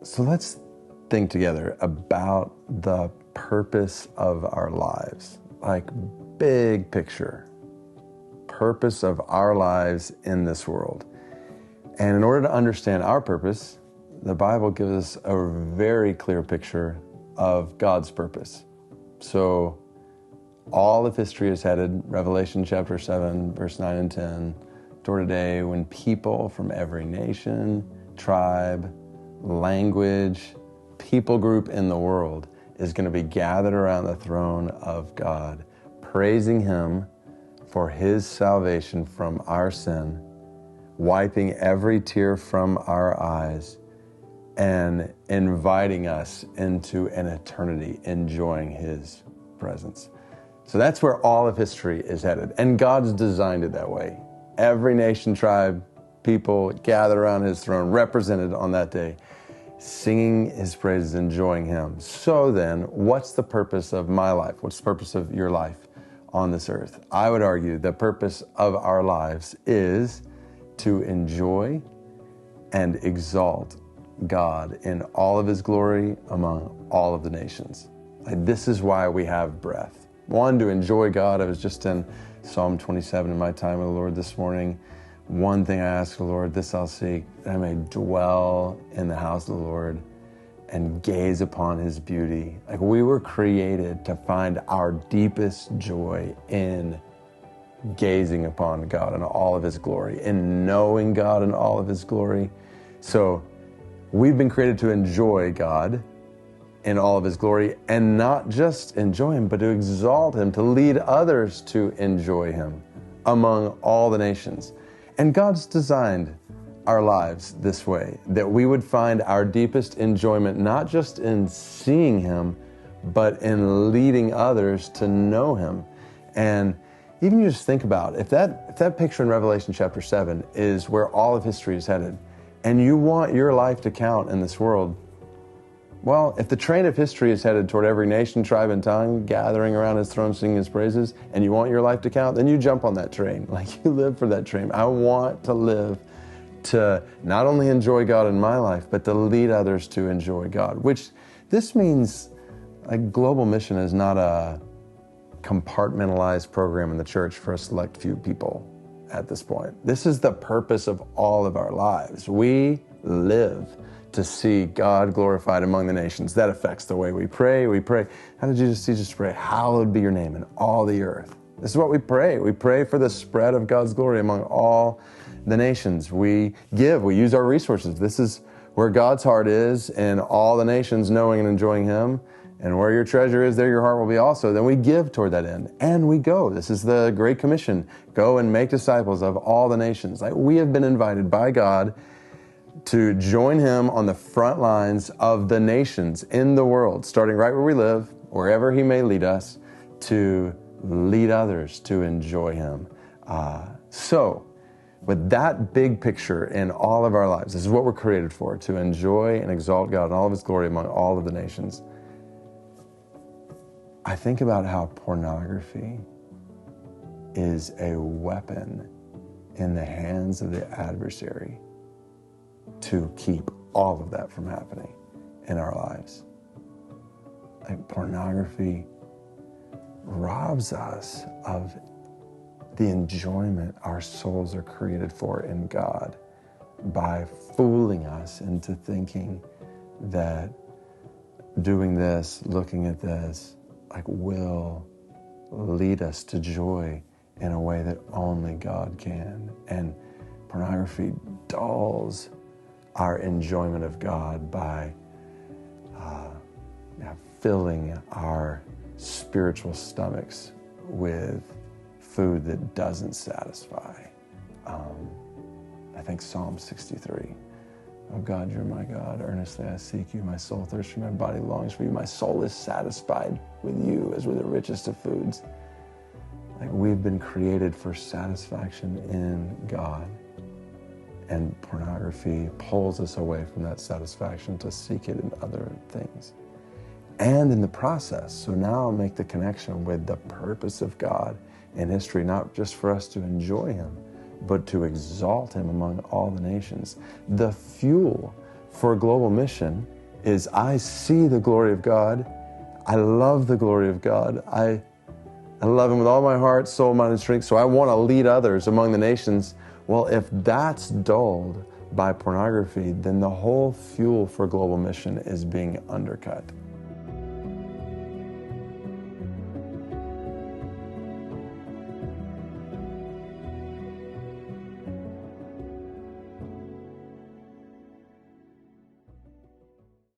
So let's think together about the purpose of our lives, like big picture, purpose of our lives in this world. And in order to understand our purpose, the Bible gives us a very clear picture of God's purpose. So all of history is headed, Revelation chapter 7, verse 9 and 10, toward a day when people from every nation, tribe, language, people group in the world is going to be gathered around the throne of God, praising Him for His salvation from our sin, wiping every tear from our eyes, and inviting us into an eternity enjoying His presence. So that's where all of history is headed. And God's designed it that way. Every nation, tribe, people gather around His throne, represented on that day, singing His praises, enjoying Him. So then, what's the purpose of my life? What's the purpose of your life on this earth? I would argue the purpose of our lives is to enjoy and exalt God in all of His glory among all of the nations. This is why we have breath. One, to enjoy God. I was just in Psalm 27 in my time with the Lord this morning. One thing I ask the Lord, this I'll seek, that I may dwell in the house of the Lord and gaze upon His beauty. Like we were created to find our deepest joy in gazing upon God in all of His glory, in knowing God in all of His glory. So we've been created to enjoy God in all of His glory, and not just enjoy Him, but to exalt Him, to lead others to enjoy Him among all the nations. And God's designed our lives this way, that we would find our deepest enjoyment not just in seeing Him, but in leading others to know Him. And even you just think about, if that picture in Revelation chapter 7 is where all of history is headed, and you want your life to count in this world, well, if the train of history is headed toward every nation, tribe, and tongue, gathering around His throne, singing His praises, and you want your life to count, then you jump on that train. Like you live for that train. I want to live to not only enjoy God in my life, but to lead others to enjoy God, which this means a global mission is not a compartmentalized program in the church for a select few people at this point. This is the purpose of all of our lives. We live to see God glorified among the nations. That affects the way we pray. We pray, how did Jesus teach us to pray? Hallowed be your name in all the earth. This is what we pray. We pray for the spread of God's glory among all the nations. We give, we use our resources. This is where God's heart is in all the nations, knowing and enjoying Him. And where your treasure is, there your heart will be also. Then we give toward that end. And we go. This is the Great Commission. Go and make disciples of all the nations. Like we have been invited by God to join Him on the front lines of the nations in the world, starting right where we live, wherever He may lead us, to lead others to enjoy Him. So, with that big picture in all of our lives, this is what we're created for, to enjoy and exalt God in all of His glory among all of the nations. I think about how pornography is a weapon in the hands of the adversary to keep all of that from happening in our lives. Like pornography robs us of the enjoyment our souls are created for in God by fooling us into thinking that doing this, looking at this, like will lead us to joy in a way that only God can. And pornography dulls our enjoyment of God by filling our spiritual stomachs with food that doesn't satisfy. I think Psalm 63. Oh God, you're my God. Earnestly I seek you. My soul thirsts for you. My body longs for you. My soul is satisfied with you as with the richest of foods. Like we've been created for satisfaction in God. And pornography pulls us away from that satisfaction to seek it in other things. And in the process, so now I'll make the connection with the purpose of God in history, not just for us to enjoy Him, but to exalt Him among all the nations. The fuel for global mission is I see the glory of God. I love the glory of God. I love Him with all my heart, soul, mind, and strength, so I want to lead others among the nations. Well, if that's dulled by pornography, then the whole fuel for global mission is being undercut.